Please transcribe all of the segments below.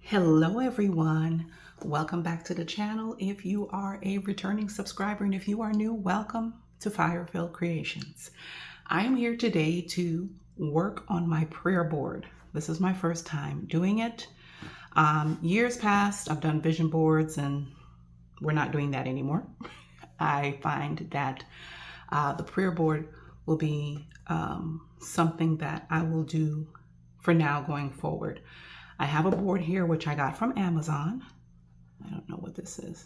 Hello everyone, welcome back to the channel. If you are a returning subscriber and if you are new, welcome to Fire-Filled Creations. I am here today to work on my prayer board. This is my first time doing it. Years past, I've done vision boards and we're not doing that anymore. I find that the prayer board will be something that I will do for now going forward. I have a board here, which I got from Amazon. I don't know what this is.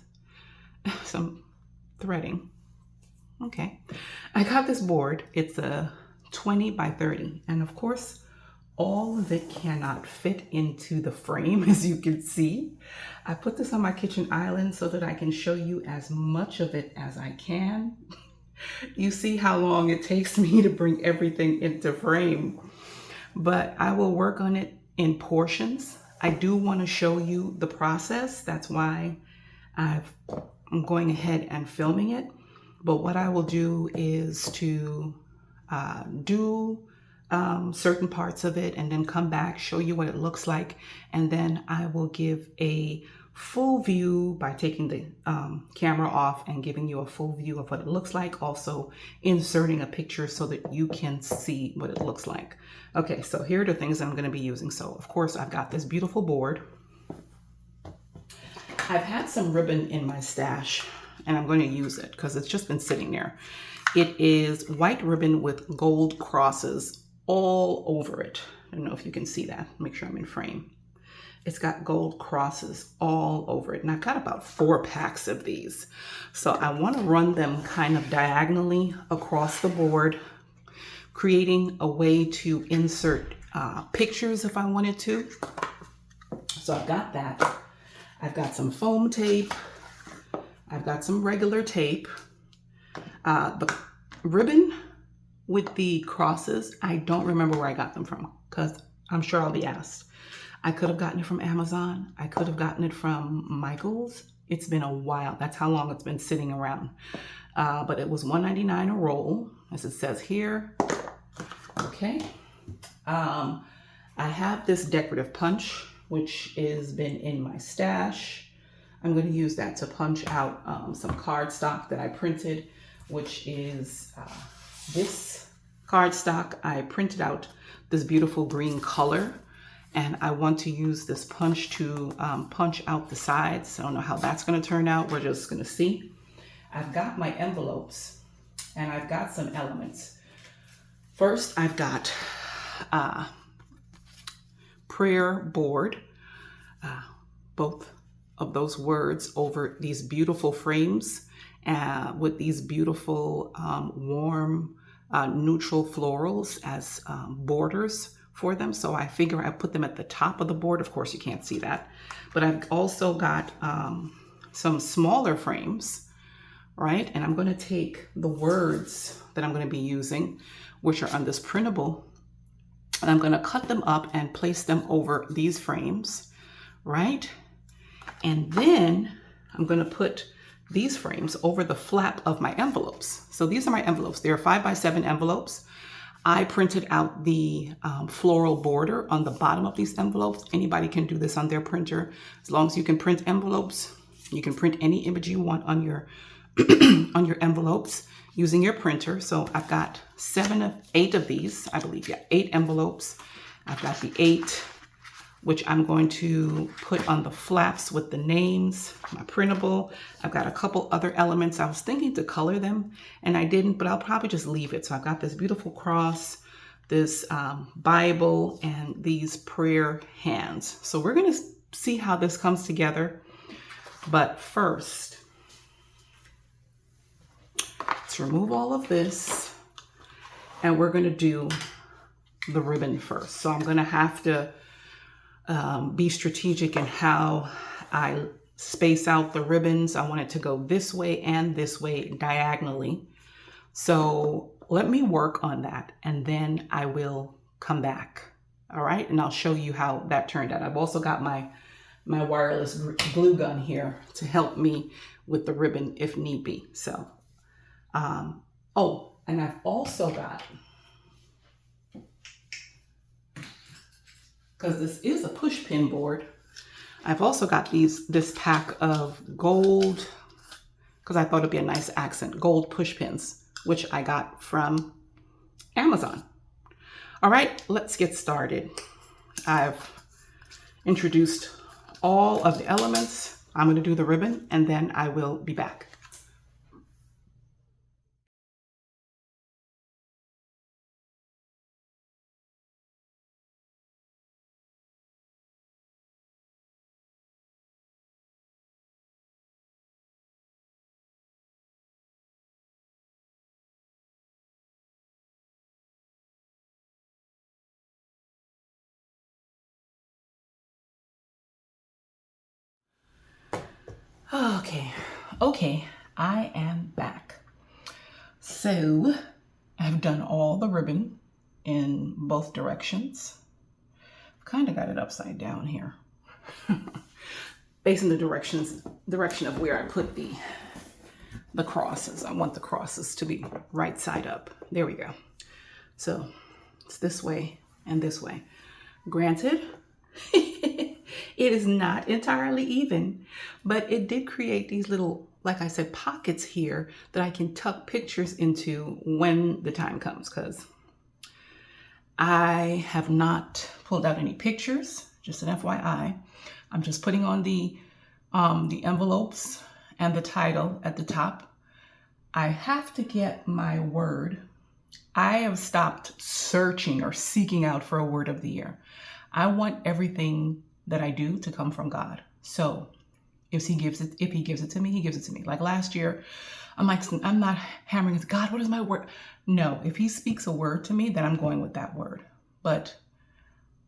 Some threading. Okay. I got this board. It's a 20 by 30. And of course, all of it cannot fit into the frame, as you can see. I put this on my kitchen island so that I can show you as much of it as I can. You see how long it takes me to bring everything into frame. But I will work on it in portions. I do want to show you the process. That's why I'm going ahead and filming it. But what I will do is to do certain parts of it and then come back, show you what it looks like. And then I will give a full view by taking the camera off and giving you a full view of what it looks like. Also inserting a picture so that you can see what it looks like. Okay, so here are the things I'm going to be using. So of course I've got this beautiful board. I've had some ribbon in my stash and I'm going to use it because it's just been sitting there. It is white ribbon with gold crosses all over it. I don't know if you can see that. Make sure I'm in frame. It's got gold crosses all over it. And I've got about 4 packs of these. So I want to run them kind of diagonally across the board, creating a way to insert pictures if I wanted to. So I've got that. I've got some foam tape. I've got some regular tape. The ribbon with the crosses, I don't remember where I got them from because I'm sure I'll be asked. I could have gotten it from Amazon. I could have gotten it from Michael's. It's been a while. That's how long it's been sitting around. But it was $1.99 a roll, as it says here. Okay. I have this decorative punch, which has been in my stash. I'm going to use that to punch out some cardstock that I printed, which is this cardstock. I printed out this beautiful green color. And I want to use this punch to punch out the sides. I don't know how that's going to turn out. We're just going to see. I've got my envelopes and I've got some elements. First, I've got prayer board, both of those words over these beautiful frames with these beautiful warm neutral florals as borders for them. So I figure I put them at the top of the board. Of course, you can't see that. But I've also got some smaller frames, right? And I'm going to take the words that I'm going to be using, which are on this printable, and I'm going to cut them up and place them over these frames, right? And then I'm going to put these frames over the flap of my envelopes. So these are my envelopes. They're 5x7 envelopes. I printed out the floral border on the bottom of these envelopes. Anybody can do this on their printer. As long as you can print envelopes, you can print any image you want on your on your envelopes using your printer. So I've got 8 of these, I believe, yeah, 8 envelopes. I've got the 8, which I'm going to put on the flaps with the names, my printable. I've got a couple other elements. I was thinking to color them and I didn't, but I'll probably just leave it. So I've got this beautiful cross, this Bible, and these prayer hands. So we're gonna see how this comes together. But first, let's remove all of this and we're gonna do the ribbon first. So I'm gonna have to be strategic in how I space out the ribbons. I want it to go this way and this way diagonally. So let me work on that and then I will come back. All right. And I'll show you how that turned out. I've also got my wireless glue gun here to help me with the ribbon if need be. So, oh, and I've also got, because this is a push pin board, I've also got this pack of gold, because I thought it'd be a nice accent, gold push pins, which I got from Amazon. All right, let's get started. I've introduced all of the elements. I'm going to do the ribbon and then I will be back. Okay, I am back. So I've done all the ribbon in both directions. Kind of got it upside down here. Facing the direction of where I put the crosses. I want the crosses to be right side up. There we go. So it's this way and this way. Granted, it is not entirely even, but it did create these little, like I said, pockets here that I can tuck pictures into when the time comes, because I have not pulled out any pictures, just an FYI. I'm just putting on the envelopes and the title at the top. I have to get my word. I have stopped searching or seeking out for a word of the year. I want everything that I do to come from God. So if he gives it to me, he gives it to me. Like last year, I'm not hammering it. God, what is my word? No, if he speaks a word to me, then I'm going with that word. But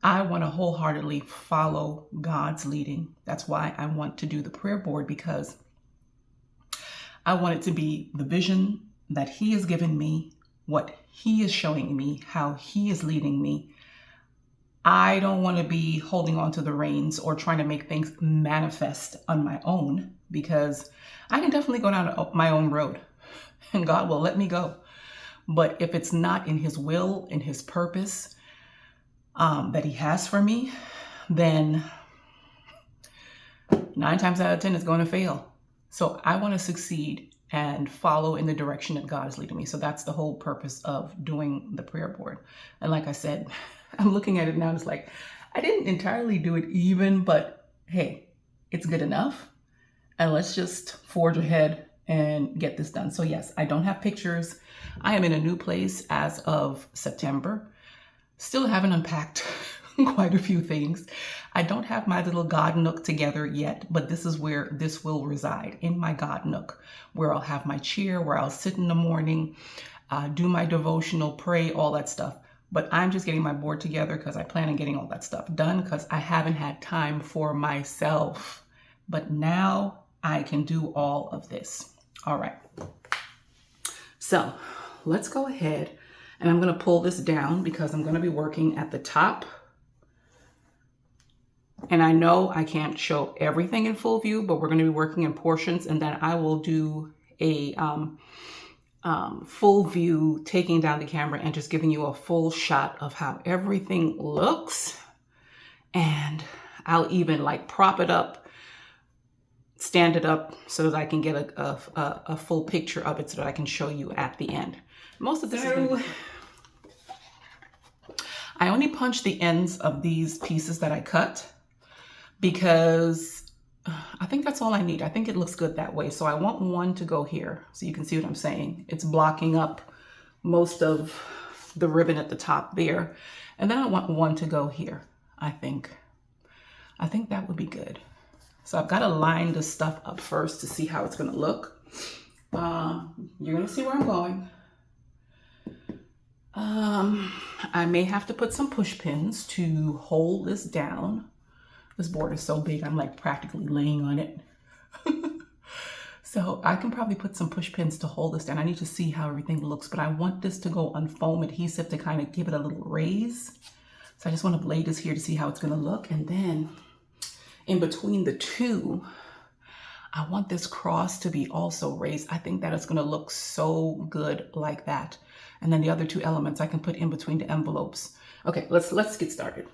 I want to wholeheartedly follow God's leading. That's why I want to do the prayer board, because I want it to be the vision that he has given me, what he is showing me, how he is leading me. I don't want to be holding on to the reins or trying to make things manifest on my own, because I can definitely go down my own road and God will let me go. But if it's not in his will, in his purpose that he has for me, then 9 times out of 10 it's going to fail. So I want to succeed and follow in the direction that God is leading me. So that's the whole purpose of doing the prayer board. And like I said, I'm looking at it now, it's like, I didn't entirely do it even, but hey, it's good enough. And let's just forge ahead and get this done. So yes, I don't have pictures. I am in a new place as of September. Still haven't unpacked quite a few things. I don't have my little God nook together yet, but this is where this will reside, in my God nook, where I'll have my chair, where I'll sit in the morning, do my devotional, pray, all that stuff. But I'm just getting my board together because I plan on getting all that stuff done, because I haven't had time for myself. But now I can do all of this. All right. So let's go ahead, and I'm going to pull this down because I'm going to be working at the top. And I know I can't show everything in full view, but we're going to be working in portions, and then I will do a full view, taking down the camera and just giving you a full shot of how everything looks. And I'll even like prop it up, stand it up so that I can get a full picture of it so that I can show you at the end. Most of this I only punch the ends of these pieces that I cut, because I think that's all I need. I think it looks good that way. So I want one to go here so you can see what I'm saying. It's blocking up most of the ribbon at the top there. And then I want one to go here, I think. I think that would be good. So I've got to line this stuff up first to see how it's going to look. You're going to see where I'm going. I may have to put some push pins to hold this down. This board is so big, I'm like practically laying on it. So I can probably put some push pins to hold this down. I need to see how everything looks, but I want this to go on foam adhesive to kind of give it a little raise. So I just want to lay this here to see how it's going to look. And then in between the two, I want this cross to be also raised. I think that it's going to look so good like that. And then the other two elements I can put in between the envelopes. Okay, let's get started.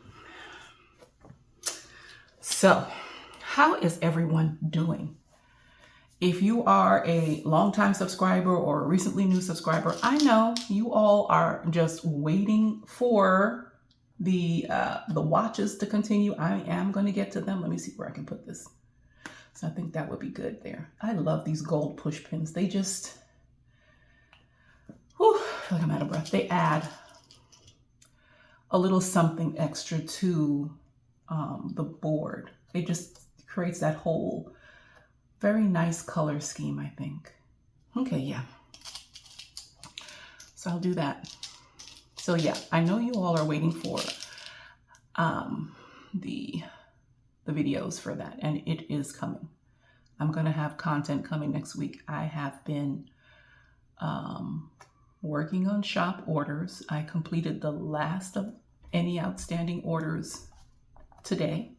So How is everyone doing? If you are a longtime subscriber or a recently new subscriber, I know you all are just waiting for the watches to continue. I am going to get to them. Let me see where I can put this. So I think that would be good there. I love these gold push pins. They just, whew, I feel like I'm out of breath. They add a little something extra to the board. It just creates that whole very nice color scheme, I think. Okay, yeah. So I'll do that. So yeah, I know you all are waiting for the videos for that, and it is coming. I'm gonna have content coming next week. I have been working on shop orders. I completed the last of any outstanding orders today.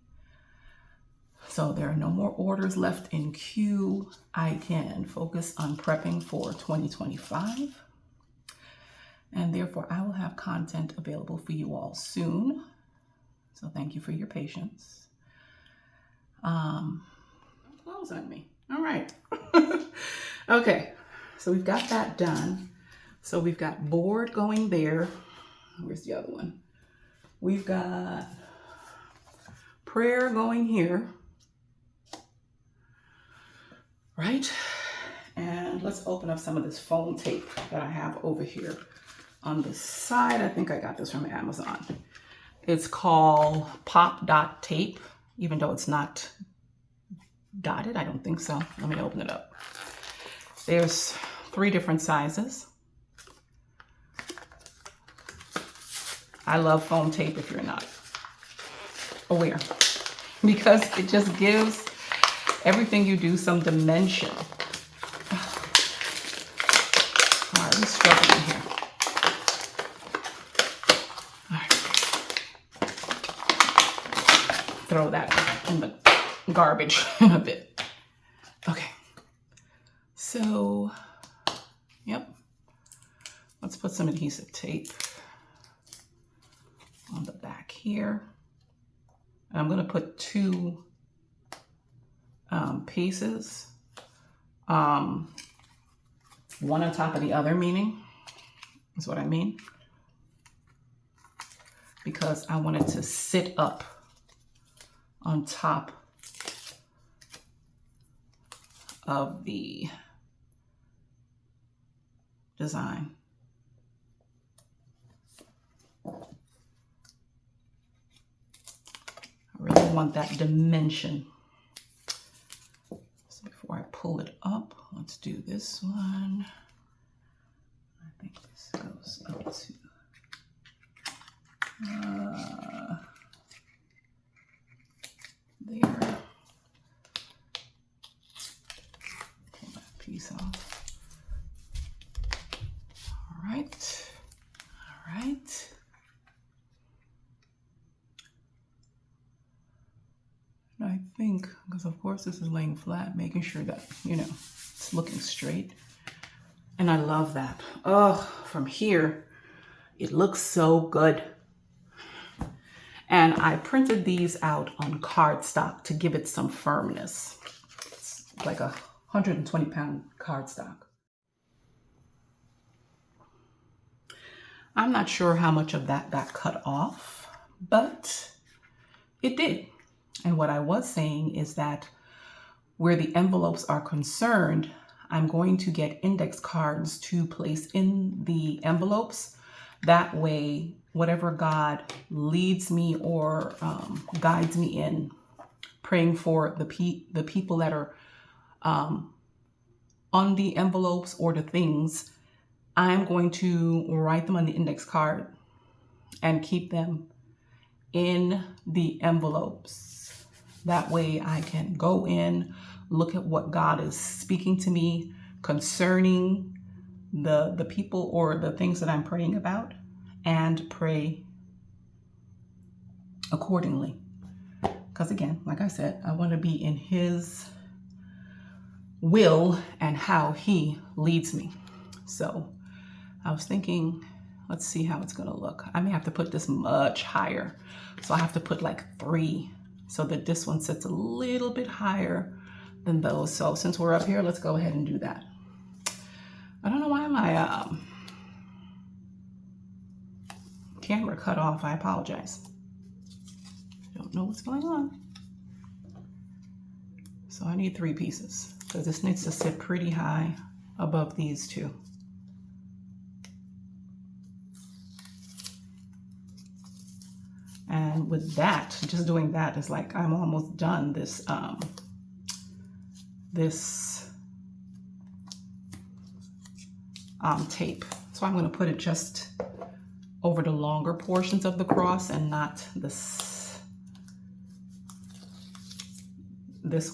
So there are no more orders left in queue. I can focus on prepping for 2025. And therefore I will have content available for you all soon. So thank you for your patience. Close on me. All right. Okay. So we've got that done. So we've got board going there. Where's the other one? We've got prayer going here. Right? And let's open up some of this foam tape that I have over here on the side. I think I got this from Amazon. It's called Pop Dot Tape, even though it's not dotted. I don't think so. Let me open it up. There's 3 different sizes. I love foam tape if you're not aware, because it just gives everything you do some dimension. All right, I'm struggling here. All right. Throw that in the garbage in a bit. Okay. So, yep. Let's put some adhesive tape on the back here. And I'm going to put 2 pieces, one on top of the other, meaning is what I mean, because I want it to sit up on top of the design. I really want that dimension. So before I pull it up, let's do this one. I think this goes up to there. Pull that piece off. All right. All right. I think, because of course this is laying flat, making sure that, you know, it's looking straight. And I love that. Oh, from here, it looks so good. And I printed these out on cardstock to give it some firmness. It's like a 120-pound cardstock. I'm not sure how much of that got cut off, but it did. And what I was saying is that where the envelopes are concerned, I'm going to get index cards to place in the envelopes. That way, whatever God leads me or guides me in, praying for the people that are on the envelopes or the things, I'm going to write them on the index card and keep them in the envelopes. That way I can go in, look at what God is speaking to me concerning the people or the things that I'm praying about, and pray accordingly. Because again, like I said, I want to be in His will and how He leads me. So I was thinking, let's see how it's going to look. I may have to put this much higher. So I have to put like 3 so that this one sits a little bit higher than those. So since we're up here, let's go ahead and do that. I don't know why my camera cut off. I apologize. I don't know what's going on. So I need 3 pieces because this needs to sit pretty high above these 2. And with that, just doing that is like I'm almost done this tape. So I'm going to put it just over the longer portions of the cross and not this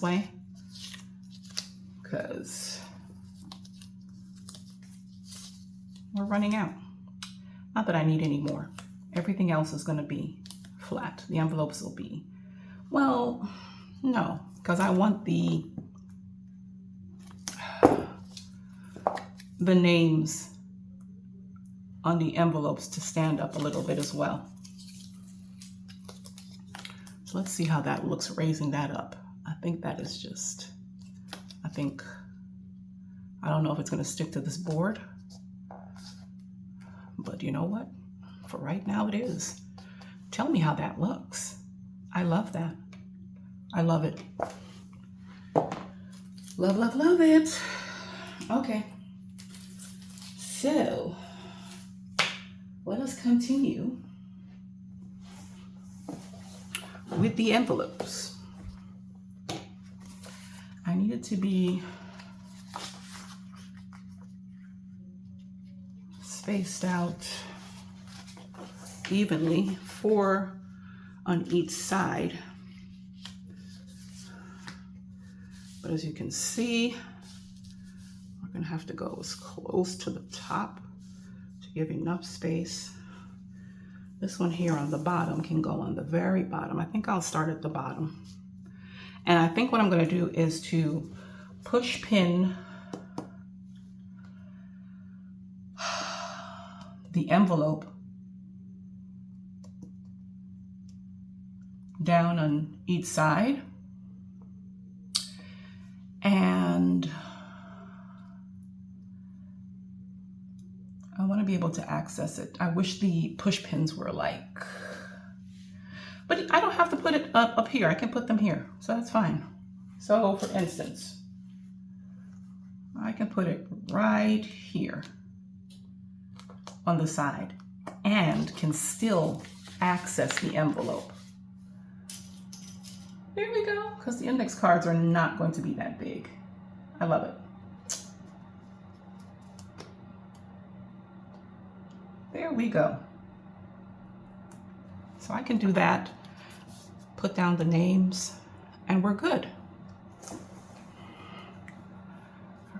way, because we're running out. Not that I need any more. Everything else is going to be flat. The envelopes will be, well, no, because I want the names on the envelopes to stand up a little bit as well. So let's see how that looks raising that up. I think that is just, I don't know if it's going to stick to this board, but you know what? For right now it is. Tell me how that looks. I love that. I love it. Love, love, love it. Okay. So let us continue with the envelopes. I need it to be spaced out evenly, 4 on each side. But as you can see, we're going to have to go as close to the top to give enough space. This one here on the bottom can go on the very bottom. I think I'll start at the bottom. And I think what I'm going to do is to push pin the envelope down on each side. And I want to be able to access it. I wish the push pins were like, but I don't have to put it up here. I can put them here, so that's fine. So for instance, I can put it right here on the side and can still access the envelope. There we go, because the index cards are not going to be that big. I love it. There we go. So I can do that, put down the names, and we're good. All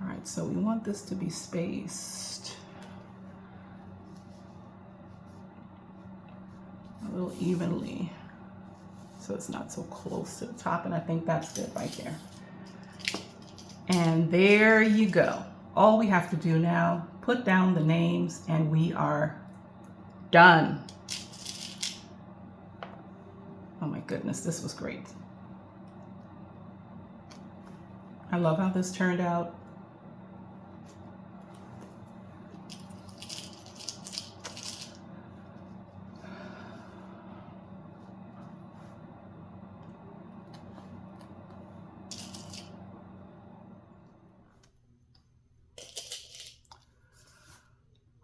right, so we want this to be spaced a little evenly, so it's not so close to the top, and I think that's good right there. And there you go. All we have to do now, put down the names, and we are done. Oh my goodness, this was great. I love how this turned out.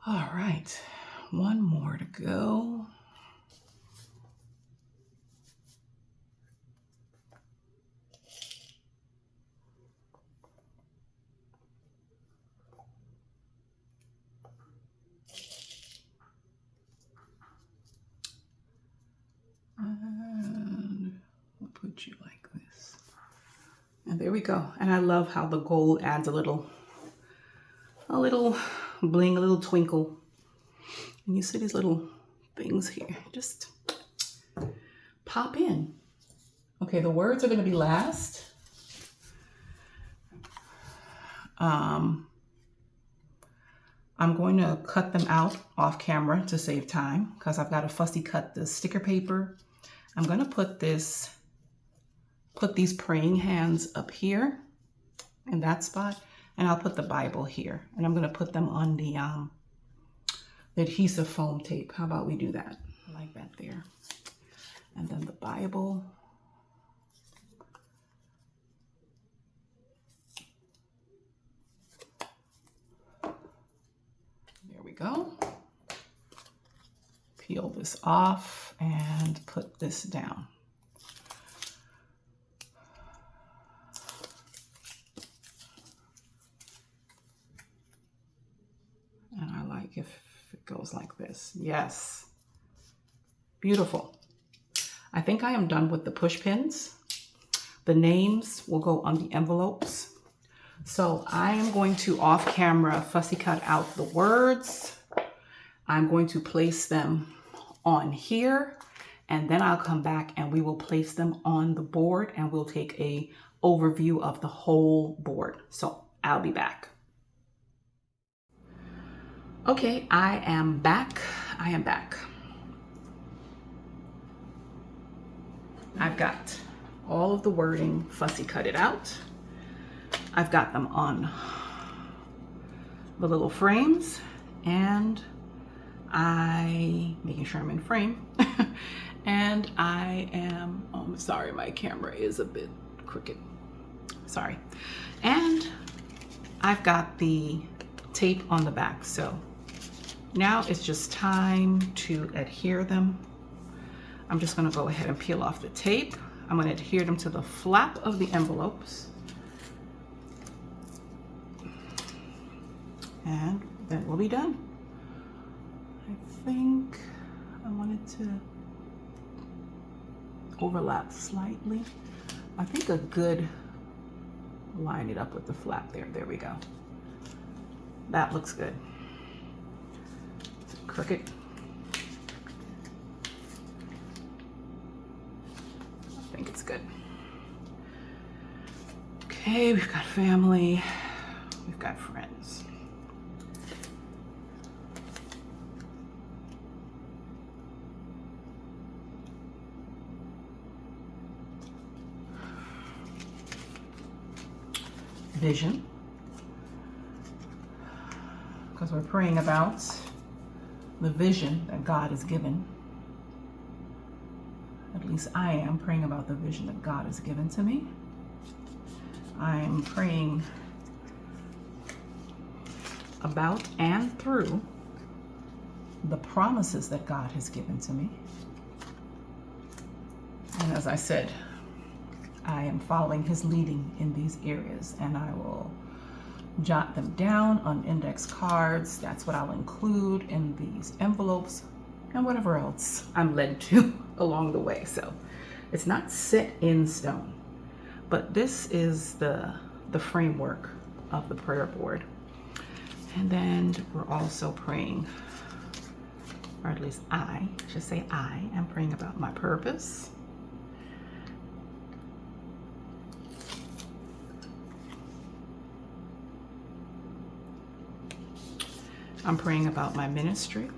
All right, one more to go. And we'll put you like this. And there we go. And I love how the gold adds a little bling, a little twinkle. And you see these little things here, just pop in. Okay, the words are going to be last. I'm going to cut them out off camera to save time because I've got to fussy cut the sticker paper. I'm going to put this put these praying hands up here in that spot, and I'll put the Bible here, and I'm going to put them on the adhesive foam tape. How about we do that? I like that there. And then the Bible. There we go. Peel this off and put this down. And I like if it goes like this. Yes. Beautiful. I think I am done with the push pins. The names will go on the envelopes. So I am going to off camera fussy cut out the words. I'm going to place them on here, and then I'll come back and we will place them on the board, and we'll take a overview of the whole board. So I'll be back. Okay, I am back. I've got all of the wording fussy cut it out. I've got them on the little frames, and making sure I'm in frame. And I am, sorry, my camera is a bit crooked. Sorry. And I've got the tape on the back. So now it's just time to adhere them. I'm just going to go ahead and peel off the tape. I'm going to adhere them to the flap of the envelopes. And then we'll be done. I think I wanted to overlap slightly. I think a good line it up with the flap there. There we go. That looks good. Is it crooked? I think it's good. Okay, we've got family, we've got friends. Vision, because we're praying about the vision that God has given. At least I am praying about the vision that God has given to me. I'm praying about and through the promises that God has given to me. And as I said, I am following his leading in these areas, and I will jot them down on index cards. That's what I'll include in these envelopes and whatever else I'm led to along the way. So it's not set in stone, but this is the framework of the prayer board. And then we're also praying, or at least I should say I am praying about my purpose. I'm praying about my ministry.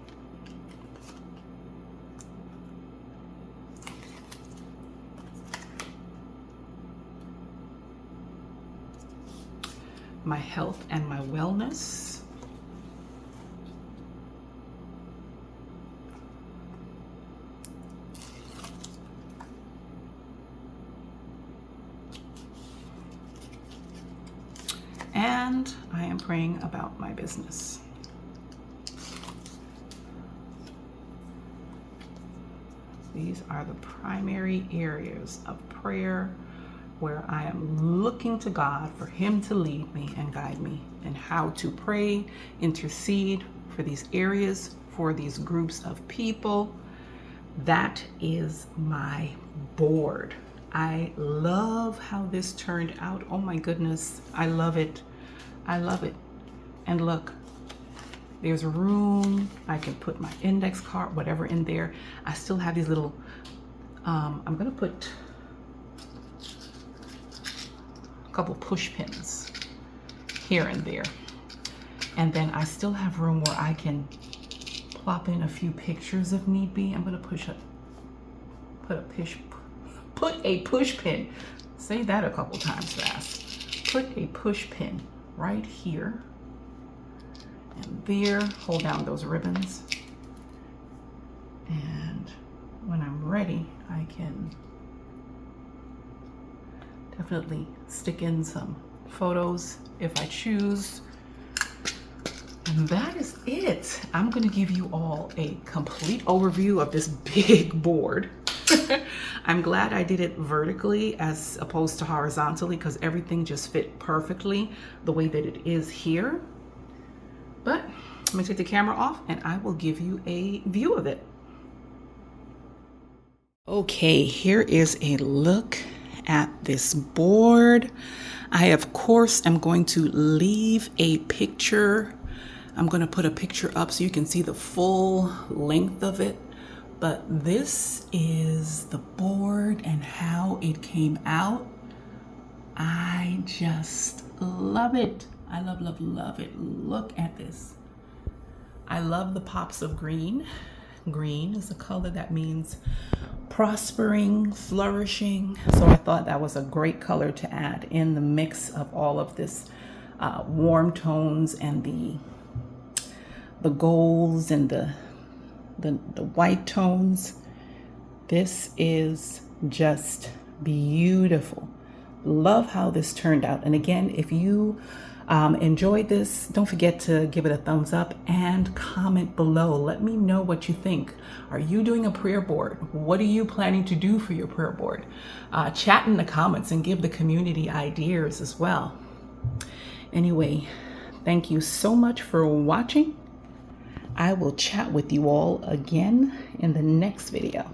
My health and my wellness. And I am praying about my business. These are the primary areas of prayer where I am looking to God for him to lead me and guide me in how to pray, intercede for these areas, for these groups of people. That is my board. I love how this turned out. Oh my goodness, I love it. I love it. And look, there's room. I can put my index card, whatever in there. I still have these little, I'm gonna put a couple push pins here and there. And then I still have room where I can plop in a few pictures if need be. I'm gonna put a push pin Say that a couple times fast. Put a push pin right here and there. Hold down those ribbons. And when I'm ready, I can definitely stick in some photos if I choose. And that is it. I'm gonna give you all a complete overview of this big board. I'm glad I did it vertically as opposed to horizontally, because everything just fit perfectly the way that it is here. But let me take the camera off and I will give you a view of it. Okay, here is a look at this board. I, of course, am going to leave a picture. I'm going to put a picture up so you can see the full length of it. But this is the board and how it came out. I just love it. I love, love, love it. Look at this. I love the pops of green. Green is a color that means prospering, flourishing. So I thought that was a great color to add in the mix of all of this warm tones and the golds and the white tones. This is just beautiful. Love how this turned out. And again, if you enjoyed this, don't forget to give it a thumbs up and comment below. Let me know what you think. Are you doing a prayer board? What are you planning to do for your prayer board? Chat in the comments and give the community ideas as well. Anyway, thank you so much for watching. I will chat with you all again in the next video.